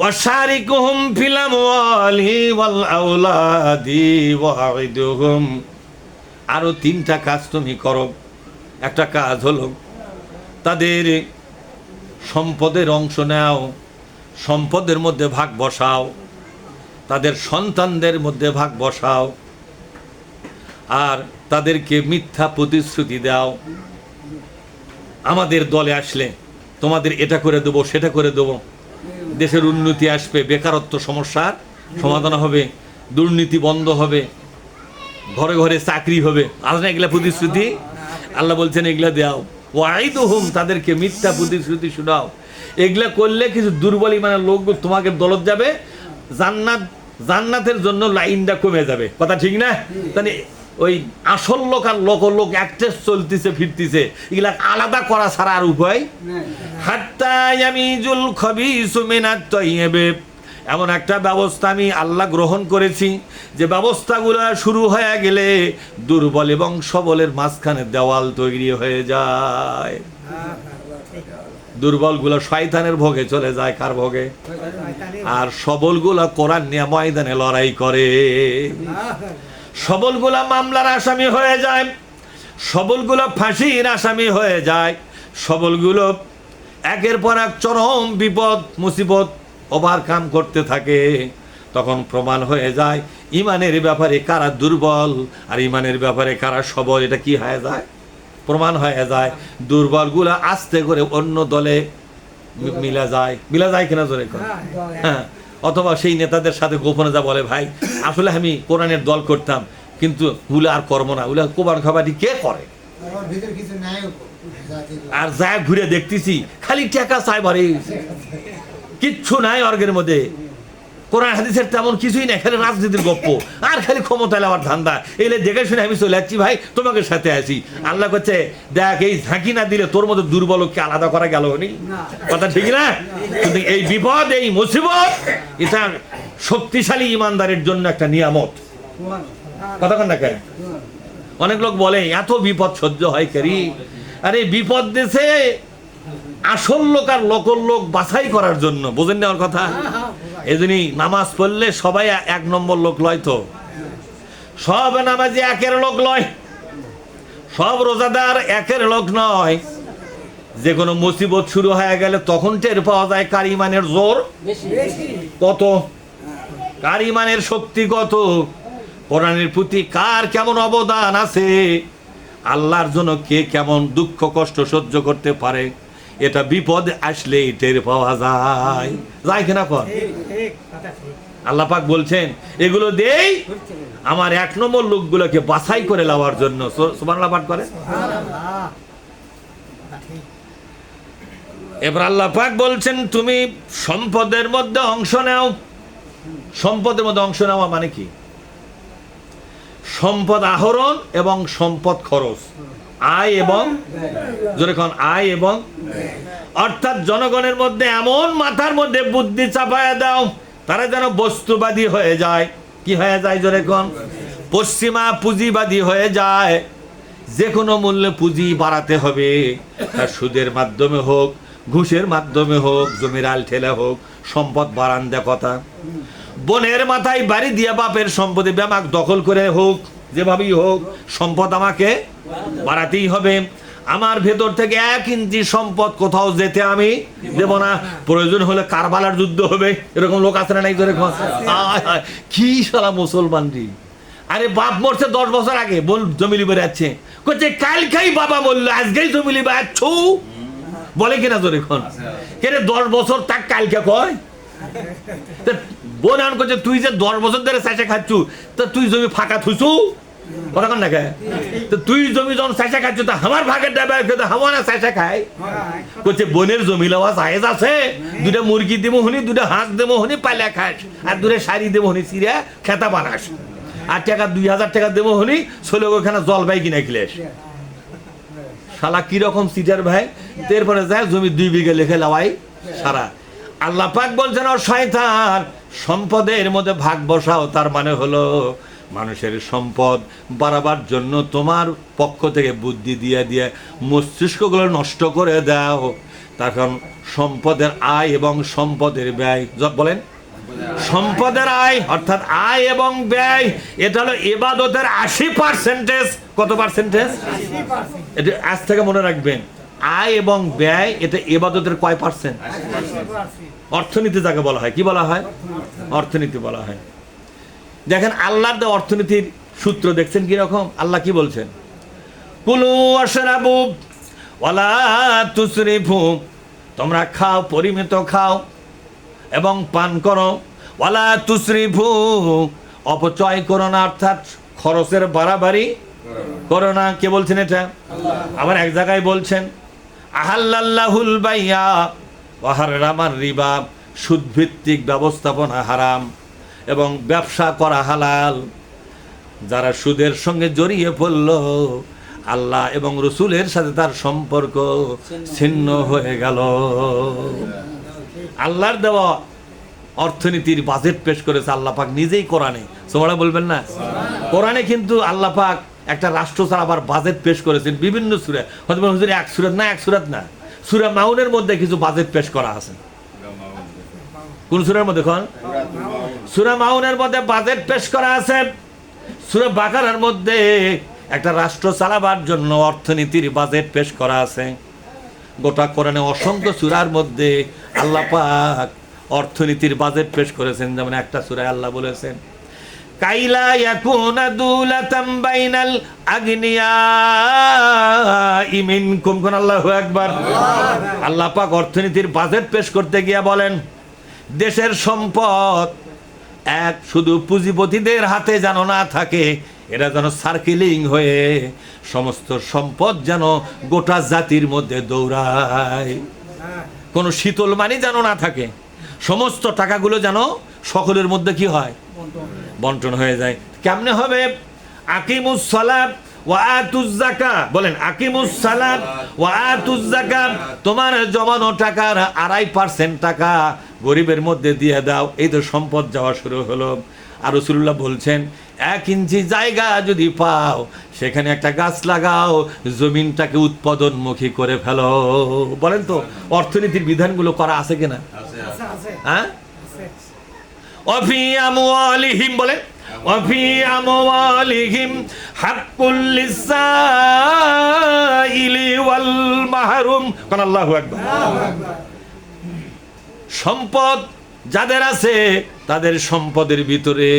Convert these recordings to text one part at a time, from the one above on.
ওয়াশারিকুহুম feel আমওয়ালি ওয়াল আওলাদি ওয়াইদুহুম। আরো 3টা কাজ তুমি করো। একটা কাজ হলো তাদের সম্পদের অংশ নাও, সম্পদের মধ্যে ভাগ বসাও, তাদের সন্তানদের মধ্যে ভাগ বসাও, আর তাদেরকে মিথ্যা প্রতিশ্রুতি দাও। আমাদের দলে আসলে তোমাদের এটা করে দেবো, সেটা করে দেবো, দেশের উন্নতি আসবে, বেকারত্ব সমস্যার সমাধান হবে, দুর্নীতি বন্ধ হবে, ঘরে ঘরে চাকরি হবে। আজ না এগুলা প্রতিশ্রুতি আল্লাহ বলছেন এগুলা দাও। ওয়াইদুহুম, তাদেরকে মিথ্যা প্রতিশ্রুতি শোনাও। এগুলা করলে কিছু দুর্বল ইমানের লোক তোমাকে দলত যাবে, জান্নাতের জন্য লাইনটা কমে যাবে। কথা ঠিক না? তাহলে ওই আসল লোক আর লোক অ্যাক্টেস চলতেছে ফিরতেছে, এগুলা আলাদা করা ছাড়া আর উপায়। হাত্তা ইয়ামিজুল খাবিসু মিনাত তাইয়্যিব, এমন একটা ব্যবস্থা আমি আল্লাহ গ্রহণ করেছি যে ব্যবস্থাগুলো শুরু হয়ে গেলে দুর্বল এবং সবলের মাঝখানে দেওয়াল তৈরি হয়ে যায়। দুর্বলগুলো শয়তানের ভোগে চলে যায়। কার ভোগে? আর সবলগুলো কোরআন নিয়ে ময়দানে লড়াই করে। সবলগুলা মামলার আসামি হয়ে যায়, সবলগুলো ফাঁসির আসামি হয়ে যায়, সবলগুলো একের পর এক চরম বিপদ মুসিবত ওভারকাম করতে থাকে। তখন প্রমাণ হয়ে যায় ইমানের ব্যাপারে কারা দুর্বল আর ইমানের ব্যাপারে কারা সবল। এটা কি হয়ে যায়? প্রমাণ হয়ে যায়। দুর্বলগুলা আস্তে করে অন্য দলে মিলা যায় কিনা জোরে করে? হ্যাঁ। অথবা সেই নেতাদের সাথে গোপনে যা বলে, ভাই আসলে আমি কোরআনের দল করতাম, কিন্তু উলা আর কর্ম না, উলা কোরআন খাবারটি কে করে? আর যা ঘুরে দেখতেছি খালি টাকা চাই, বাড়ি কিচ্ছু নাই অর্গের মধ্যে। কোরআন হাদিসের তেমন কিছুই নাই, খালি রাজনীতির গপ্প আর খালি ক্ষমতা নেওয়ার ধান্দা। এলে দেখে শুনে আমি চলে যাচ্ছি, ভাই তোমাকে সাথে আছি। আল্লাহ করছে দেখ, এই ঝাঁকি না দিলে তোর মতো দুর্বলকে আলাদা করা গেল নি। কথা ঠিক না? কিন্তু এই বিপদ, এই মুসিবত, এটা শক্তিশালী ইমানদারের জন্য একটা নিয়ামত। কথা কন না কেন? অনেক লোক বলে এত বিপদ সহ্য হয় কেরি? আরে বিপদ দেশে আসল লোক আর লোকর লোক বাছাই করার জন্য, বোঝেন না আমার কথা? এজন্যই নামাজ পড়লে সবাই 1 নম্বর লোক লয়। তো সব নামাজি একের লোক লয়, সব রোজাদার একের লোক নয়। যে কোনো মুসিবত শুরু হয়ে গেলে তখন টের পাওয়া যায় কার ইমানের জোর কত, কার ইমানের শক্তি কত, কোরআনের প্রতি কার কেমন অবদান আছে, আল্লাহর জন্য কে কেমন দুঃখ কষ্ট সহ্য করতে পারে। এটা বিপদ আসলে টের পাওয়া যায় কিনা? কর আল্লাহ পাক বলছেন এগুলো দেই আমার 1 নম্বর লোকগুলোকে বাছাই করে নেওয়ার জন্য। সুবহানাল্লাহ পাঠ করে। এবার আল্লাহ পাক বলছেন তুমি সম্পদের মধ্যে অংশ নাও। সম্পদের মধ্যে অংশ নেওয়া মানে কি? সম্পদ আহরণ এবং সম্পদ খরচ, আয় এবং যখন আয় এবং, অর্থাৎ জনগণের মধ্যে এমন মাথার মধ্যে বুদ্ধি চাপায়া দাও তারা যেন বস্তুবাদী হয়ে যায়। কি হয়ে যায়? যখন পশ্চিমা পুঁজিবাদী হয়ে যায়, যে কোনো মূল্যে পুঁজি বাড়াতে হবে, তার সুদের মাধ্যমে হোক, ঘুষের মাধ্যমে হোক, জমির আল ঠেলা হোক, সম্পদ বাড়ান দেয় কথা। বোনের মাথায় বাড়ি দিয়ে বাপের সম্পদে ব্যামাক দখল করে হোক, যেভাবেই হোক সম্পদ আমাকে বাড়াতেই হবে। আমার ভেতর থেকে 1 ইঞ্চি সম্পদ কোথাও যেতে আমি দেব না। প্রয়োজন হলে কারবালার যুদ্ধ হবে, এরকম লোক আছে না নাই? কি সারা মুসলমান রে! আরে বাপ মরছে 10 বছর আগে, বল জমি লিবে যাচ্ছে, করছে কালকেই বাবা বললো আজকেই জমি লিবে যাচ্ছ, বলে কিনা জোরে খন? কেন 10 বছর তাক কালকে কয়? বোন আন করছে তুই যে 10 বছর ধরে চাষে খাচ্ছু, তা তুই জমি ফাঁকা থুসু? কথা কন না কে? তুই জমি যখন চাষা খাচ্ছ তা আমার ভাগের ডাবে হাওয়া চাষা খায়। করছে বোনের জমি লওয়া জায়েজ আছে, 2টা মুরগি দেবো হনি, 2টা হাঁস দেবো হনি, পাইলা খাস, আর 2টা শাড়ি দেবো হনি, চিরা খেতা বানাস, আর টাকা 2000 টাকা দেবো হনি, ছোলে ওখানে জলপাই কিনে খিলেস। শালা কিরকম সিটার ভাই! এরপরে যায় জমি 2 বিঘা লেখে লাওয়াই সারা। আল্লাহ পাক বলছেন ও শয়তান, সম্পদের মধ্যে ভাগ বসাও, তার মানে হলো মানুষের সম্পদ বাড়াবার জন্য তোমার পক্ষ থেকে বুদ্ধি দিয়ে দিয়ে মস্তিষ্কগুলো নষ্ট করে দাও। তখন সম্পদের আয় এবং সম্পদের ব্যয়, বলেন সম্পদের আয় অর্থাৎ আয় এবং ব্যয়, এটা হলো ইবাদতের 80%। কত পার্সেন্টেজ? এটা আজ থেকে মনে রাখবেন, আয় এবং ব্যয় এটা ইবাদতের কয় পার্সেন্ট? অর্থনীতি যাকে বলা হয়, কি বলা হয়? অর্থনীতি বলা হয়। দেখেন আল্লাহর দেওয়া অর্থনীতির সূত্র দেখছেন কিরকম? আল্লাহ কি বলছেন? কুলু ওয়াশরাবু ওয়ালা তুসরিফু, তোমরা খাও, পরিমিত খাও এবং পান করো। ওয়ালা তুসরিফু, অপচয় করো না, অর্থাৎ খরচের বাড়াবাড়ি করো না। কে বলছেন এটা? আবার এক জায়গায় বলছেন আহাল্লাল্লাহুল বাইয়া ওয়া হারামার রিবা, সুদভিত্তিক ব্যবস্থাপনা হারাম এবং ব্যবসা করা হালাল। যারা সুদের সঙ্গে জড়িয়ে পড়ল, আল্লাহ এবং রসুলের সাথে তার সম্পর্ক ছিন্ন হয়ে গেল। আল্লাহর দেওয়া অর্থনীতির বাজেট পেশ করেছে আল্লাহ পাক নিজেই কোরআনে। তোমরা বলবেন না? কোরআনে কিন্তু আল্লাহ পাক একটা রাষ্ট্র চালাবার বাজেট পেশ করেছেন বিভিন্ন সূরা। হয়তো হুজুর এক সূরাত না, সূরা মাউনের মধ্যে কিছু বাজেট পেশ করা আছে। কোন সূরার মধ্যে? কোন সূরা মাউনের মধ্যে বাজেট পেশ করা আছে। সূরা বাকারার মধ্যে একটা রাষ্ট্র চালাবার জন্য অর্থনীতির বাজেট পেশ করা আছে। গোটা কোরআনে অসংখ্য সূরার মধ্যে আল্লাহ পাক অর্থনীতির বাজেট পেশ করেছেন। যেমন একটা সূরায় আল্লাহ বলেছেন কাইলা ইয়াকুনা দুলাতাম বাইনাল আগনিয়া মিনকুম। কোন আল্লাহু আকবার। আল্লাহ পাক অর্থনীতির বাজেট পেশ করতে গিয়ে বলেন দেশের সম্পদ এক শুধু পুঁজিপতিদের হাতে যেন না থাকে, এটা যেন সার্কেলিং হয়ে সমস্ত সম্পদ যেন গোটা জাতির মধ্যে দৌড়ায়। কোনো শীতল মানি যেন না থাকে, সমস্ত টাকাগুলো যেন সকলের মধ্যে কি হয়? বন্টন হয়ে যায়। কেমনে হবে? আকিমুস সালাত ওয়া আতুজ যাকাত, বলেন আকিমুস সালাত ওয়া আতুজ যাকাত, তোমার জমানো টাকার 2.5% টাকা গরিবের মধ্যে দিয়ে দাও। এই তো সম্পদ যাওয়া শুরু হলো। আর রাসূলুল্লাহ বলছেন 1 ইঞ্চি জায়গা যদি পাও সেখানে একটা গাছ লাগাও, জমিনটাকে উৎপাদনমুখী করে ফেলো। বলেন তো অর্থনীতির বিধানগুলো করা আছে কিনা? হ্যাঁ। অফি আমওয়ালিহিম, বলেন অফি আমওয়ালিহিম হাক্কুল লিসাইলি ওয়াল মাহরুম। কোন আল্লাহু আকবার। সম্পদ যাদের আছে তাদের সম্পদের ভিতরে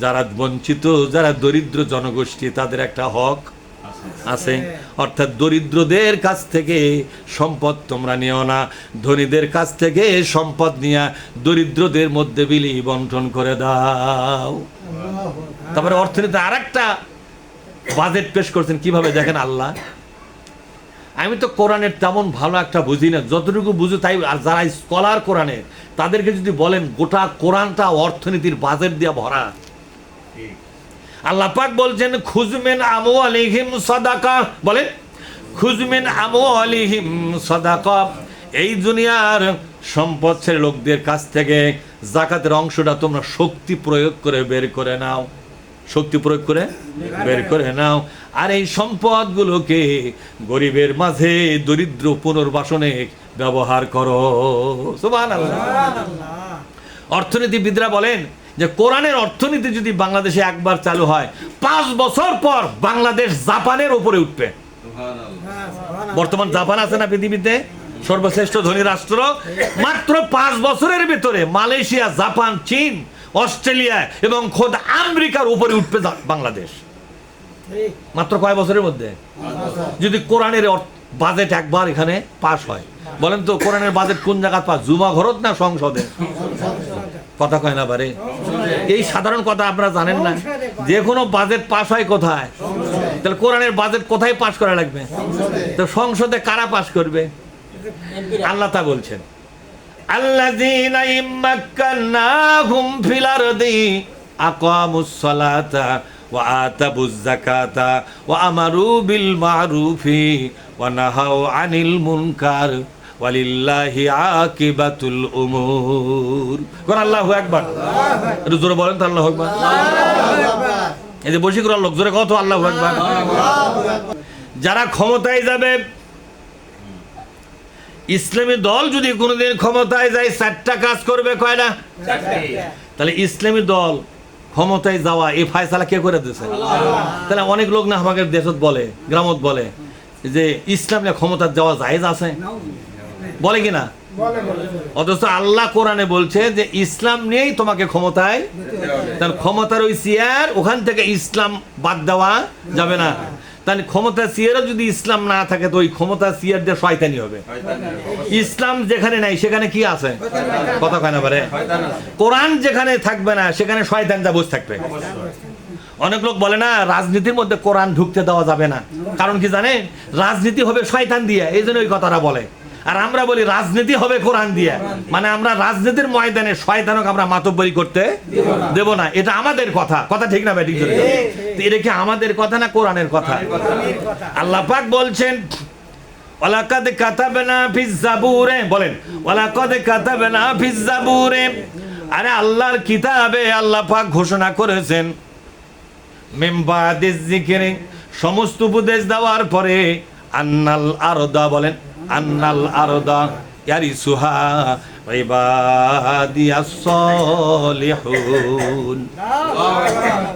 যারা বঞ্চিত, যারা দরিদ্র জনগোষ্ঠী, তাদের একটা হক আছে। অর্থাৎ দরিদ্রদের কাছ থেকে সম্পদ তোমরা নিও না, ধনীদের কাছ থেকে সম্পদ নিয়ে দরিদ্রদের মধ্যে বিলি বন্টন করে দাও। তারপরে অর্থনীতি আর একটা বাজেট পেশ করছেন কিভাবে দেখেন আল্লাহ। আমি তো কোরআনের তেমন ভালো একটা বুঝি না, যতটুকু বুঝি তাই। আর যারা স্কলার কোরআনের তাদেরকে যদি বলেন গোটা কোরআনটা অর্থনীতির বাজেট দিয়ে ভরা। আল্লাহ পাক বলছেন খুজমিন আমওয়ালিহিম সাদাকা, বলেন খুজমিন আমওয়ালিহিম সাদাকা, এই দুনিয়ার সম্পদ ছেড়ে লোকদের কাছ থেকে যাকাতের অংশটা তোমরা শক্তি প্রয়োগ করে বের করে নাও, শক্তি প্রয়োগ করে বের করে নাও। আর এই সম্পদগুলোকে গরিবের মাঝে দরিদ্র পুনর্বাসনে ব্যবহার করো। সুবহানাল্লাহ। অর্থনীতিবিদরা বলেন যে কোরআনের অর্থনীতি যদি বাংলাদেশে একবার চালু হয় 5 বছর পর বাংলাদেশ জাপানের উপরে উঠবে। বর্তমান জাপান আছে না পৃথিবীতে সর্বশ্রেষ্ঠ ধনী রাষ্ট্র, মাত্র 5 বছরের ভিতরে মালয়েশিয়া, জাপান, চীন, অস্ট্রেলিয়া এবং খোদ আমেরিকার উপরে উঠবে বাংলাদেশ। মাত্র কয় বছরের মধ্যে? যদি কোরআনের বাজেট একবার এখানে পাস হয়। বলেন তো কোরআনের বাজেট কোন জায়গা পাস? জুমা ঘরত না সংসদে? কথা কয় না পারে। এই সাধারণ কথা আপনারা জানেন না। যে কোনো বাজেট পাস হয় কোথায়? তাহলে কোরআনের বাজেট কোথায় পাস করা লাগবে? তো সংসদে কারা পাস করবে? আল্লাহ তা বলছেন আল্লাযীনা ইম্মাক্কানাহুম ফিল আরদি আকামুস সালাতা ওয়া আতাবুজ যাকাতা ওয়া আমারু বিল মা'রুফি ওয়া নাহাউ আনিল মুনকার ওয়ালিল্লাহি আকিবাতুল উমুর। কোন আল্লাহু আকবার। একটু জোরে বলেন তো আল্লাহু আকবার। এই যে বশীকরণ লোক জোরে কত আল্লাহু আকবার। যারা ক্ষমতায় যাবে ইসলামী দল যদি কোনোদিন ক্ষমতায় যায় 4টা কাজ করবে, কয়টা? তাহলে ইসলামী দল ক্ষমতায় যাওয়া এই ফায়সালা কে করে দিয়েছে? তাহলে অনেক লোক না আমাদের দেশত বলে, গ্রামত বলে যে ইসলাম নিয়ে ক্ষমতা যাওয়া জায়েজ আছে, বলে কিনা? অথচ আল্লাহ কোরআনে বলছে যে ইসলাম নিয়েই তোমাকে ক্ষমতায়, তাহলে ক্ষমতার ওই চেয়ার, ওখান থেকে ইসলাম বাদ দেওয়া যাবে না। তাহলে ক্ষমতা চেয়ারও যদি ইসলাম না থাকে তো ওই ক্ষমতা চেয়ার দিয়ে শয়তানি হবে। ইসলাম যেখানে নাই সেখানে কি আছে? কথা কয় না পারে। কোরআন যেখানে থাকবে না সেখানে শয়তান যা বসে থাকবে। অনেক লোক বলে না রাজনীতির মধ্যে কোরআন ঢুকতে দেওয়া যাবে না, কারণ কি জানে? রাজনীতি হবে শয়তান দিয়ে, এই জন্য ওই কথাটা বলে। আর আমরা বলি রাজনীতি হবে কোরআন দিয়ে, মানে আমরা রাজনীতির ময়দানে শয়তানকে আমরা মাতব্বরি করতে দেব না। এটা আমাদের কথা, কথা ঠিক না ব্যাটিং? এটা কি আমাদের কথা না কোরআনের কথা? আল্লাহ পাক বলছেন ওয়ালাকাদ কাতাবনা ফিজ জাবুরে, বলেন ওয়ালাকাদ কাতাবনা ফিজ জাবুরে। আরে আল্লাহর কিতাবে আল্লাহ পাক ঘোষণা করেছেন মিন বাদিজ যিকরি, সমস্ত উপদেশ দেওয়ার পরে, আন্নাল আরদা, বলেন আন্নাল আরদা ইয়ারিসুহা ইবাদিয়াস সলিহুন।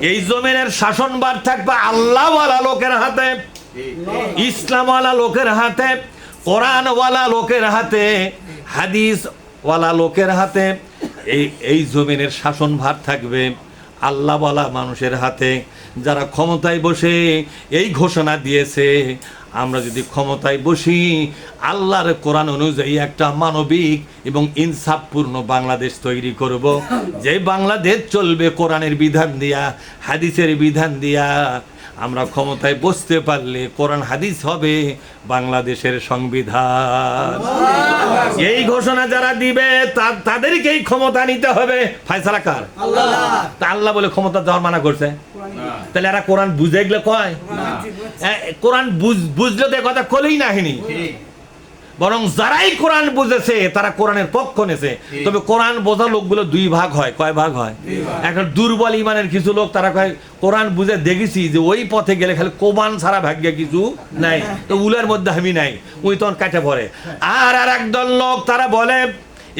এই জমিনের শাসনভার থাকবে আল্লাহওয়ালা লোকের হাতে, ইসলামওয়ালা লোকের হাতে, কোরআনওয়ালা লোকের হাতে, হাদিসওয়ালা লোকের হাতে। এই জমিনের শাসনভার থাকবে আল্লাহওয়ালা মানুষের হাতে, যারা ক্ষমতায় বসে এই ঘোষণা দিয়েছে আমরা যদি ক্ষমতায় বসি আল্লাহর কোরআন অনুযায়ী একটা মানবিক এবং ইনসাফপূর্ণ বাংলাদেশ তৈরি করব, যে বাংলাদেশ চলবে কোরআনের বিধান দিয়া, হাদিসের বিধান দিয়া। আমরা ক্ষমতায় বসতে পারলে কোরআন হাদিস হবে বাংলাদেশের সংবিধান। এই ঘোষণা যারা দিবে তাদেরকেই ক্ষমতা নিতে হবে। ফায়সালা কার? আল্লাহ। তা আল্লাহ বলে ক্ষমতা দেওয়ার মানা করছে, তাহলে এরা কোরআন বুঝে গেলে কয়? কোরআন বুঝলে তো কথা কলেই নাহিনি, বরং যারাই কোরআন বুঝেছে তারা কোরআনের পক্ষ নেছে। তবে কোরআন বোঝা লোকগুলো দুই ভাগ হয়। কয় ভাগ হয়? একটা দুর্বল ইমানের কিছু লোক, তারা কয় কোরআন বুঝে দেখেছি যে ওই পথে গেলে খালি কোরআন ছাড়া ভাগ্যে কিছু নাই, তো উলের মধ্যে আমি নাই, ওই তখন কাটে পড়ে। আর একদল লোক তারা বলে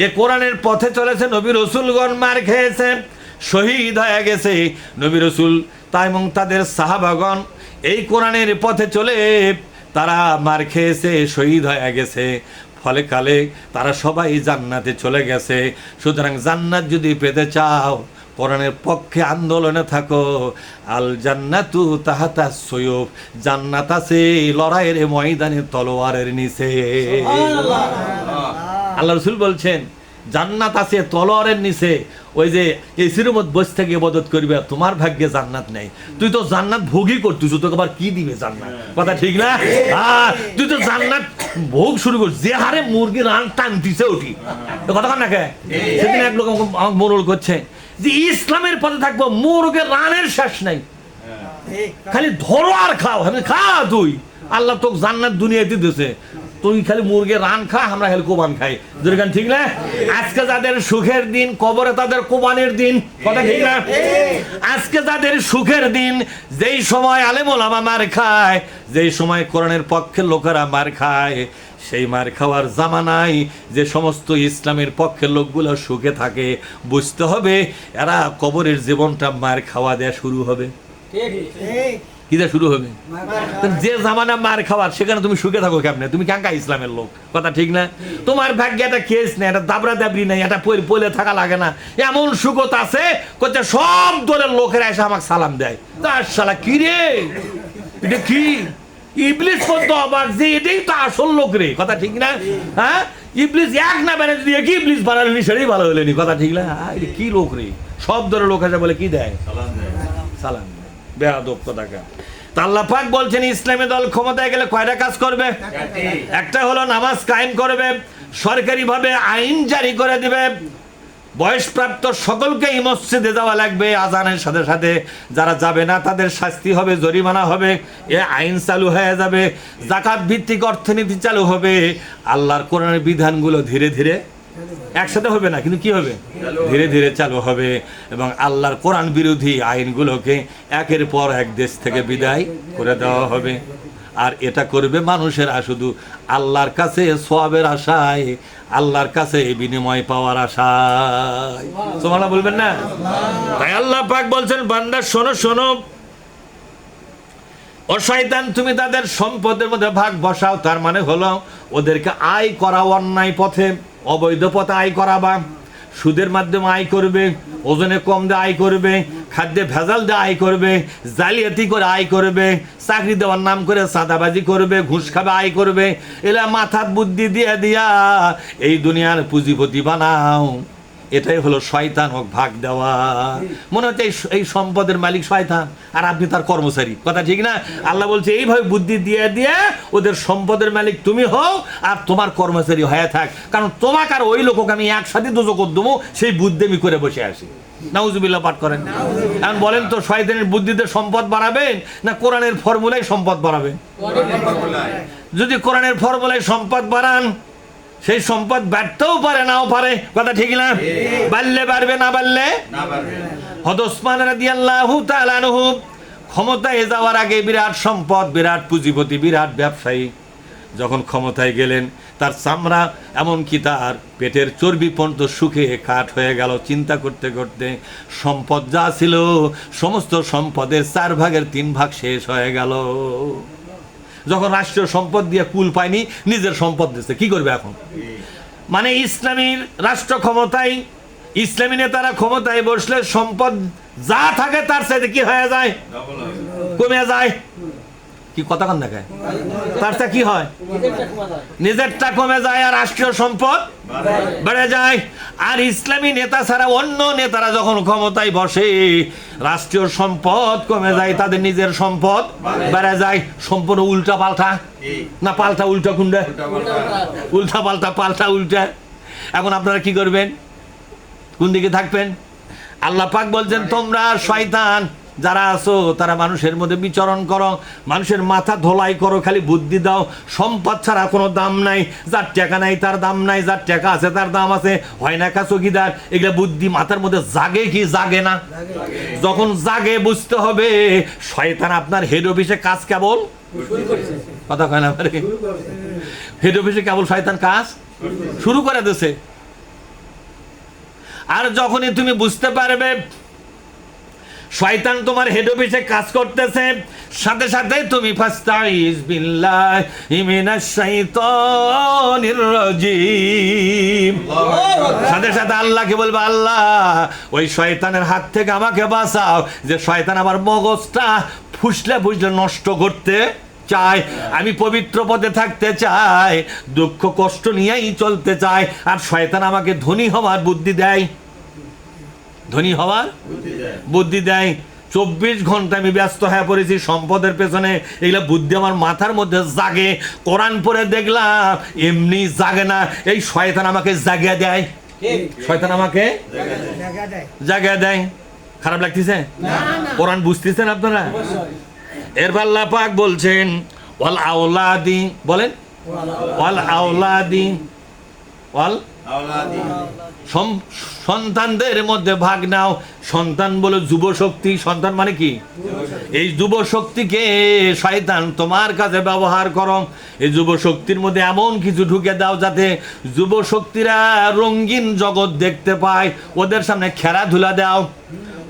এ কোরআনের পথে চলেছে, নবী রসুলগণ মার খেয়েছে, শহীদ হয়ে গেছে নবী রসুল, তাই এবং তাদের সাহাবাগণ এই কোরআনের পথে চলে তারা মার খেয়েছে, শহীদ হয়ে গেছে, ফলে কালে তারা সবাই জান্নাতে চলে গেছে। সুতরাং জান্নাত যদি পেতে চাও কোরআনের পক্ষে আন্দোলনে থাকো। আল জান্নাতু তাহাতা সুয়ুফ, জান্নাত আছে লড়াইয়ের ময়দানে তলোয়ারের নিচে। আল্লাহ রাসূল বলছেন জান্নাত আছে তলোয়ারের নিচে। ওই যে এই সিরমত বসে থেকে ইবাদত করবে, তোমার ভাগ্যে জান্নাত নেই, তুই তো জান্নাত ভোগই করতিস, তোকে আবার কি দিবে জান্নাত? কথা ঠিক না? তুই তো জান্নাত ভোগ শুরু করছিস, যে হারে মুরগি রান টানতিছে ওটি কথা না কে? সেদিন এক লোক আমাকে মোরল করছে যে ইসলামের পথে থাকবো, মুরগের রানের শেষ নাই, খালি ধরো আর খাও, খা তুই, আল্লাহ তোকে জান্নাত দুনিয়াতে দিয়েছে, তুই খালি মুরগির রান খা, আমরা খালি কোরবান খাই। দুর্গান ঠিক না? আজকে যাদের সুখের দিন, কবরে তাদের কোরবানির দিন। কথা ঠিক না? আজকে যাদের সুখের দিন, যেই সময় আলেম ওলামা মার খায়, যেই সময় কোরআনের পক্ষের লোকেরা মার খায়, সেই মার খাওয়ার জামানায় যে সমস্ত ইসলামের পক্ষের লোকগুলো সুখে থাকে, বুঝতে হবে এরা কবরের জীবনটা মার খাওয়া দেয়া শুরু হবে। কি দিয়ে শুরু হবে? যে জামানা মার খাওয়ার, সেখানে তুমি সুখে থাকো কেমনে? তুমি কাঙ্কা ইসলামের লোক। কথা ঠিক না? তোমার ভাগ্যে একটা কেস নেই, একটা দাবরা দাবরি নেই, একটা পলে থাকা লাগে না, এমন সুখত আছে করতে সব দলের লোকেরা এসে আমাকে সালাম দেয়। তার শালা কি রে, এটা কি ইবলিস পদ্ম অবাক যে এটাই তো আসল লোক রে। কথা ঠিক না? হ্যাঁ, ইবলিস এক না বেড়ে যদি একই ইবলিস বানালেনি, সেটাই ভালো হলেনি। কথা ঠিক না? এটা কি লোক রে, সব দলের লোক এসে বলে কি দেয়? সালাম। বেয়াদব কথাকা। আল্লাহ পাক বলছেন ইসলামী দল ক্ষমতায় গেলে কয়টা কাজ করবে? একটা হলো নামাজ কায়েম করবে, সরকারিভাবে আইন জারি করে দিবে, বয়সপ্রাপ্ত সকলকেই মসজিদে যাওয়া লাগবে আজানের সাথে সাথে, যারা যাবে না তাদের শাস্তি হবে, জরিমানা হবে, এ আইন চালু হয়ে যাবে, যাকাত ভিত্তিক অর্থনীতি চালু হবে, আল্লাহর কোরআনের বিধানগুলো ধীরে ধীরে একসাথে হবে না, কিন্তু কি হবে? ধীরে ধীরে চালু হবে, এবং আল্লাহর কোরআন বিরোধী আইনগুলোকে একের পর এক দেশ থেকে বিদায় করে দেওয়া হবে। আর এটা করবে মানুষেরা শুধু আল্লাহর কাছে সওয়াবের আশায়, আল্লাহর কাছে বিনিময় পাওয়ার আশায়। সুবহানাল্লাহ বলবেন না? তাই আল্লাহ পাক বলছেন, বান্দা শোনো শোনো, ও শয়তান তুমি তাদের সম্পদের মধ্যে ভাগ বসাও। তার মানে হলো ওদেরকে আয় করাও, অন্যায় পথে অবৈধ পথে আয় করাবা, সুদের মাধ্যমে আয় করবে, ওজনে কম দিয়ে আয় করবে, খাদ্যে ভেজাল দিয়ে আয় করবে, জালিয়াতি করে আয় করবে, চাকরি দেওয়ার নাম করে চাঁদাবাজি করবে, ঘুষ খাবে আয় করবে। এলা মাথার বুদ্ধি দিয়ে দিয়া এই দুনিয়ার পুঁজিপতি বানাও। এটাই হলো শয়তান হোক ভাগ দেওয়া। মনে হচ্ছে এই সম্পদের মালিক শয়তান আর আপনি তার কর্মচারী, কথা ঠিক না? আল্লাহ বলছে এইভাবে বুদ্ধি দিয়ে দিয়ে ওদের সম্পদের মালিক তুমি হও আর তোমার কর্মচারী হয়ে থাক, কারণ তোমাকে আর ওই লোককে আমি একসাথে দোজখ দেবো, সেই বুদ্ধি আমি করে বসে আসি। নাউজুবিল্লাহ পাঠ করেন। এখন বলেন তো, শয়তানের বুদ্ধিতে সম্পদ বাড়াবেন না কোরআনের ফর্মুলায় সম্পদ বাড়াবেন? যদি কোরআনের ফর্মুলায় সম্পদ বাড়ান, সেই সম্পদ বাড়তেও পারে নাও পারে, কথা ঠিক না? বাড়লে বাড়বে, না বাড়লে হযরত ওসমান রাদিয়াল্লাহু তাআলা আনহু ক্ষমতায় যাওয়ার আগে বিরাট সম্পদ, বিরাট পুঁজিপতি, বিরাট ব্যবসায়ী। যখন ক্ষমতায় গেলেন তার চামড়া এমনকি তার পেটের চর্বি পর্যন্ত শুকিয়ে কাঠ হয়ে গেল। চিন্তা করতে করতে সম্পদ যা ছিল সমস্ত সম্পদের 4 ভাগের 3 ভাগ শেষ হয়ে গেল। যখন রাষ্ট্রীয় সম্পদ দিয়ে কুল পায়নি, নিজের সম্পদ দিচ্ছে, কি করবে এখন? মানে ইসলামীর রাষ্ট্র ক্ষমতায়, ইসলামী নেতারা ক্ষমতায় বসলে সম্পদ যা থাকে তার সাথে কি হয়ে যায়? কমে যায়। কি কথা কন দেখায়? তার সাথে কি হয়? নিজেরটা কমে যায় আর রাষ্ট্রীয় সম্পদ বেড়ে যায়। আর ইসলামী নেতা ছাড়া অন্য নেতারা যখন ক্ষমতায় বসে, রাষ্ট্রীয় সম্পদ কমে যায়, তাদের নিজের সম্পদ বেড়ে যায়। সম্পূর্ণ উল্টা পাল্টা না? পাল্টা উল্টা কোনটা? উল্টা পাল্টা, পাল্টা উল্টা। এখন আপনারা কি করবেন? কোন দিকে থাকবেন? আল্লাহ পাক বলছেন, তোমরা শয়তান যারা আছো তারা মানুষের মধ্যে বিচরণ করো, মানুষের মাথা ধোলাই করো, খালি বুদ্ধি দাও। সম্পদ ছাড়া কোনো দাম নাই, যার টাকা নাই তার দাম নাই, যার টাকা আছে তার দাম আছে। হয় না কা চকিদার, এগুলা বুদ্ধি মাথার মধ্যে জাগে কি জাগে না? যখন জাগে বুঝতে হবে শয়তান আপনার হেড অফিসে কাজ কেবল, কথা কয় না, হেড অফিসে কেবল শয়তান কাজ শুরু করে দিয়েছে। আর যখনই তুমি বুঝতে পারবে শয়তান তোমার হেড অফিসে কাজ করতেছে, সাথে সাথে তুমি ফাস্তাইজ বিল্লাহি মিনাশ শাইতানির রাজিম, সাথে সাথে আল্লাহকে বলবে, আল্লাহ ওই শয়তানের হাত থেকে আমাকে বাঁচাও, যে শয়তান আমার মগজটা ফুসলে ফুসলে নষ্ট করতে চাই। আমি পবিত্র পথে থাকতে চাই, দুঃখ কষ্ট নিয়েই চলতে চাই। আর শয়তান আমাকে ধনী হওয়ার বুদ্ধি দেয়, ধনী হওয়ার বুদ্ধি দেয়। 24 ঘন্টা আমি ব্যস্ত হয়ে পড়েছি সম্পদের পেছনে, এগুলো বুদ্ধি আমার মাথার মধ্যে জাগে। কোরআন পড়ে দেখলাম এমনি জাগে না, এই শয়তান আমাকে জাগিয়ে দেয়, শয়তান আমাকে জাগিয়ে দেয়। খারাপ লাগতেছে? কোরআন বুঝতেছেন আপনারা? এরপর আল্লাহ পাক বলছেন, ওয়াল আওলাদি, বলেন ওয়াল আওলাদি, ওয়াল সন্তানদের মধ্যে ভাগ নাও। সন্তান বলে যুব শক্তি। সন্তান মানে কি? এই যুব শক্তিকে শয়তান তোমার কাছে ব্যবহার করো। এই যুব শক্তির মধ্যে এমন কিছু ঢুকে দাও যাতে যুব শক্তিরা রঙিন জগৎ দেখতে পায়। ওদের সামনে খেলাধুলা দাও,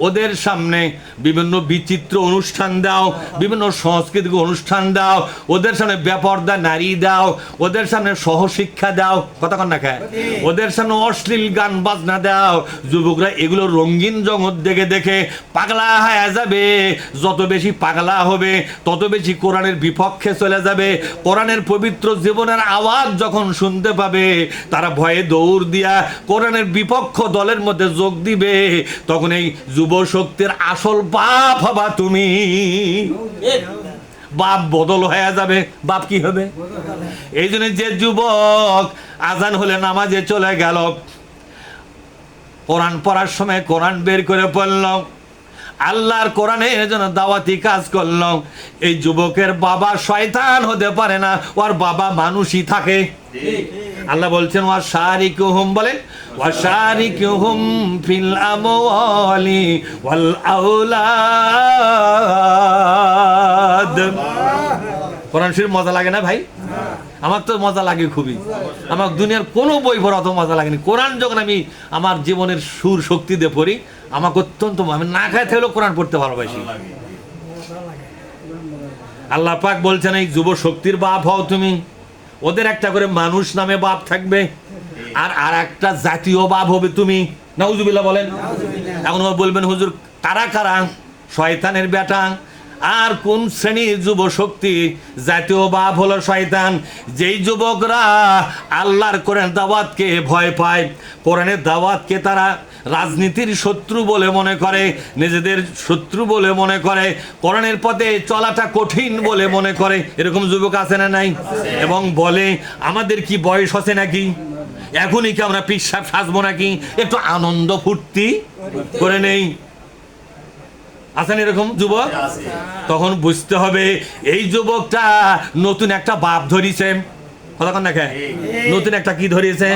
ওদের সামনে বিভিন্ন বিচিত্র অনুষ্ঠান দাও, বিভিন্ন সাংস্কৃতিক অনুষ্ঠান দাও, ওদের সামনে বেপরদা নারী দাও, ওদের সামনে সহশিক্ষা দাও, কথা কন না খায়, ওদের সামনে অশ্লীল গান বাজনা দাও। যুবকরা এগুলো রঙিন জগৎ দেখে দেখে পাগলা হয়ে যাবে। যত বেশি পাগলা হবে তত বেশি কোরআনের বিপক্ষে চলে যাবে। কোরআনের পবিত্র জীবনের আওয়াজ যখন শুনতে পাবে তারা ভয়ে দৌড় দিয়া কোরআনের বিপক্ষ দলের মধ্যে যোগ দিবে। তখন এই যুব শক্তির আসল বাপ হবা তুমি। বাপ বদল হয়ে যাবে। বাপ কি হবে? এই জন্য যে যুবক আজান হলে নামাজে চলে গেল, কোরআন পড়ার সময় কোরআন বের করে পড়ল, আল্লাহর কোরআনের জন্য দাওয়াতি কাজ করল, এই যুবকের বাবা শয়তান হতে পারে না, ওর বাবা মানুষই থাকে। আল্লাহ বলছেন ওয়াশারিকুহুম, বলেন ওয়াশারিকুহুম ফিল আমওয়ালি ওয়াল আওলাদ। কোরআন শরীফ মজা লাগে না ভাই? আমার তো মজা লাগে খুবই। আমার দুনিয়ার কোনো বই পড়া অত মজা লাগেনি। কোরআন যখন আমি আমার জীবনের সুর শক্তি দিয়ে পড়ি, আমাকে অত্যন্ত, আমি না খায় থাকলেও কোরআন পড়তে ভালোবাসি। আল্লাহ পাক বলছেন এই যুব শক্তির বাপ হও তুমি। ওদের একটা করে মানুষ নামে বাপ থাকবে, আর একটা জাতীয় বাপ হবে তুমি। নাউজুবিল্লাহ বলেন। এখন বলবেন হুজুর কারা কারা? শয়তানের বেটা। আর কোন শ্রেণীর যুব শক্তি? জাতীয় বাপ হলো শয়তান। যেই যুবকরা আল্লাহর কোরআন দাওয়াতকে ভয় পায়, কোরআনের দাওয়াতকে তারা রাজনীতির শত্রু বলে মনে করে, নিজেদের শত্রু বলে মনে করে, কোরআনের পথে চলাটা কঠিন বলে মনে করে, এরকম যুবক আছে না নাই? এবং বলে আমাদের কি বয়স আছে নাকি, এখনই কি আমরা পিসাব সাজবো নাকি, একটু আনন্দ ফুর্তি করে নেই। আছেন এরকম যুবক? তখন বুঝতে হবে এই যুবকটা নতুন একটা বাপ ধরিছে। কতক্ষণ দেখে নতুন একটা কি ধরিয়েছে,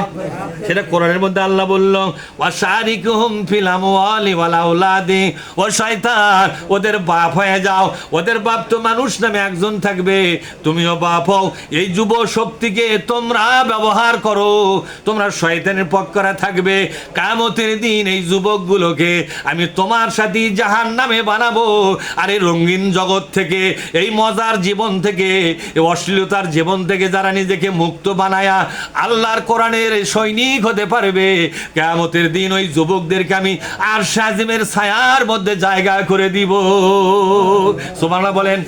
সেটা কোরআনের মধ্যে আল্লাহ বলল ওয়াশারিকুহুম ফিল আমওয়ালি ওয়াল আওলাদি। ও শয়তান, ওদের বাপ হয়ে যাও। ওদের বাপ তো মানুষ নামে একজন থাকবে, তুমিও বাপ হও। এই যুব শক্তিকে তোমরা ব্যবহার করো, তোমরা শয়তানের পক্ষরা থাকবে। কিয়ামতের দিন এই যুবকগুলোকে আমি তোমার সাথে জাহান্নামে বানাবো। আর এই রঙিন জগৎ থেকে, এই মজার জীবন থেকে, এই অশ্লীলতার জীবন থেকে যারা নিজেকে মুক্ত বানায়া আল্লাহর কোরআনের সৈনিক হতে পারবে, কিয়ামতের দিন ওই যুবকদেরকে আমি আরশ আজিমের ছায়ার মধ্যে জায়গা করে দিব। সুবহানাল্লাহ বলেন।